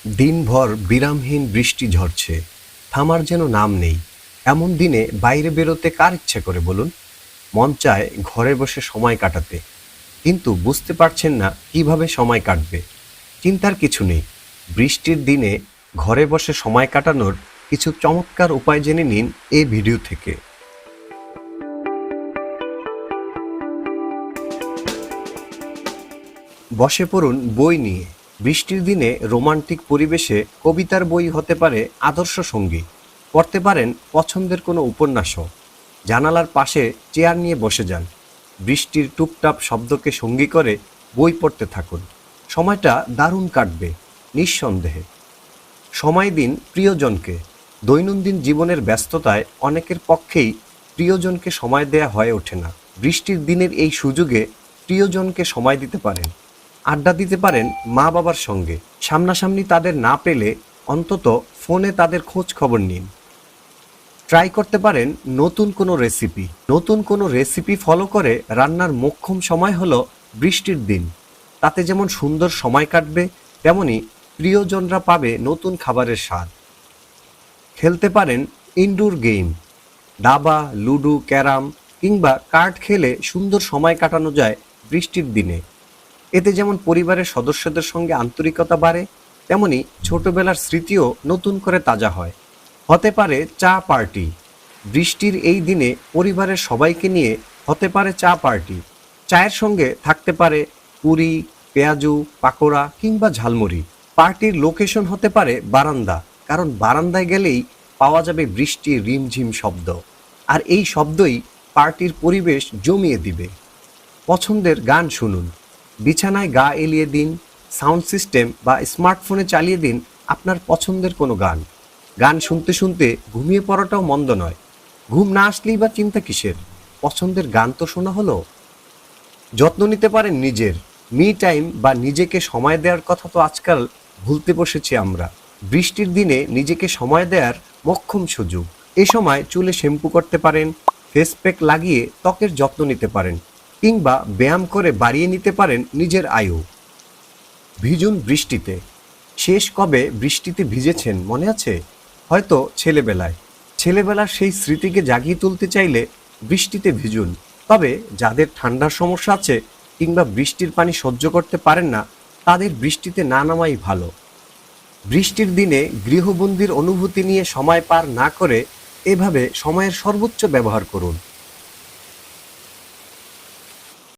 দিনভর বিরামহীন বৃষ্টি ঝরছে, থামার যেন নাম নেই। এমন দিনে বাইরে বেরোতে কার ইচ্ছে করে বলুন? মন চায় ঘরে বসে সময় কাটাতে, কিন্তু বুঝতে পারছেন না কিভাবে সময় কাটবে। চিন্তার কিছু নেই, বৃষ্টির দিনে ঘরে বসে সময় কাটানোর কিছু চমৎকার উপায় জেনে নিন এই ভিডিও থেকে। বসে পড়ুন বই নিয়ে। বৃষ্টির দিনে রোমান্টিক পরিবেশে কবিতার বই হতে পারে আদর্শ সঙ্গী। পড়তে পারেন পছন্দের কোনো উপন্যাসও। জানালার পাশে চেয়ার নিয়ে বসে যান, বৃষ্টির টুপটাপ শব্দকে সঙ্গী করে বই পড়তে থাকুন। সময়টা দারুণ কাটবে নিঃসন্দেহে। সময় দিন প্রিয়জনকে। দৈনন্দিন জীবনের ব্যস্ততায় অনেকের পক্ষেই প্রিয়জনকে সময় দেয়া হয়ে ওঠে না। বৃষ্টির দিনের এই সুযোগে প্রিয়জনকে সময় দিতে পারেন। আড্ডা দিতে পারেন মা বাবার সঙ্গে। সামনাসামনি তাদের না পেলে অন্তত ফোনে তাদের খোঁজ খবর নিন। ট্রাই করতে পারেন নতুন কোনো রেসিপি ফলো করে রান্নার মোক্ষম সময় হলো বৃষ্টির দিন। তাতে যেমন সুন্দর সময় কাটবে, তেমনি প্রিয়জনরা পাবে নতুন খাবারের স্বাদ। খেলতে পারেন ইনডোর গেম, দাবা, লুডো, ক্যারাম কিংবা কার্ড খেলে সুন্দর সময় কাটানো যায় বৃষ্টির দিনে। এতে যেমন পরিবারের সদস্যদের সঙ্গে আন্তরিকতা বাড়ে, তেমনি ছোটবেলার স্মৃতিও নতুন করে তাজা হয়। হতে পারে চা পার্টি। বৃষ্টির এই দিনে পরিবারের সবাইকে নিয়ে হতে পারে চা পার্টি। চায়ের সঙ্গে থাকতে পারে পুরি, পেঁয়াজু, পাকোড়া কিংবা ঝালমুড়ি। পার্টির লোকেশন হতে পারে বারান্দা, কারণ বারান্দায় গেলেই পাওয়া যাবে বৃষ্টির রিমঝিম শব্দ, আর এই শব্দই পার্টির পরিবেশ জমিয়ে দিবে। পছন্দের গান শুনুন, বিছানায় গা এলিয়ে দিন, সাউন্ড সিস্টেম বা স্মার্টফোনে চালিয়ে দিন আপনার পছন্দের কোনো গান। গান শুনতে শুনতে ঘুমিয়ে পড়াটাও মন্দ নয়। ঘুম না আসলেই বা চিন্তা কিসের, পছন্দের গান তো শোনা হলো। যত্ন নিতে পারেন নিজের। মি টাইম বা নিজেকে সময় দেওয়ার কথা তো আজকাল ভুলতে বসেছি আমরা। বৃষ্টির দিনে নিজেকে সময় দেওয়ার মোক্ষম সুযোগ। এ সময় চুলে শ্যাম্পু করতে পারেন, ফেস প্যাক লাগিয়ে ত্বকের যত্ন নিতে পারেন, কিংবা ব্যায়াম করে বাড়িয়ে নিতে পারেন নিজের আয়ু। ভিজুন বৃষ্টিতে। শেষ কবে বৃষ্টিতে ভিজেছেন মনে আছে? হয়তো ছেলেবেলার সেই স্মৃতিকে জাগিয়ে তুলতে চাইলে বৃষ্টিতে ভিজুন। তবে যাদের ঠান্ডার সমস্যা আছে কিংবা বৃষ্টির পানি সহ্য করতে পারেন না, তাদের বৃষ্টিতে না নামাই ভালো। বৃষ্টির দিনে গৃহবন্দির অনুভূতি নিয়ে সময় পার না করে এভাবে সময়ের সর্বোচ্চ ব্যবহার করুন।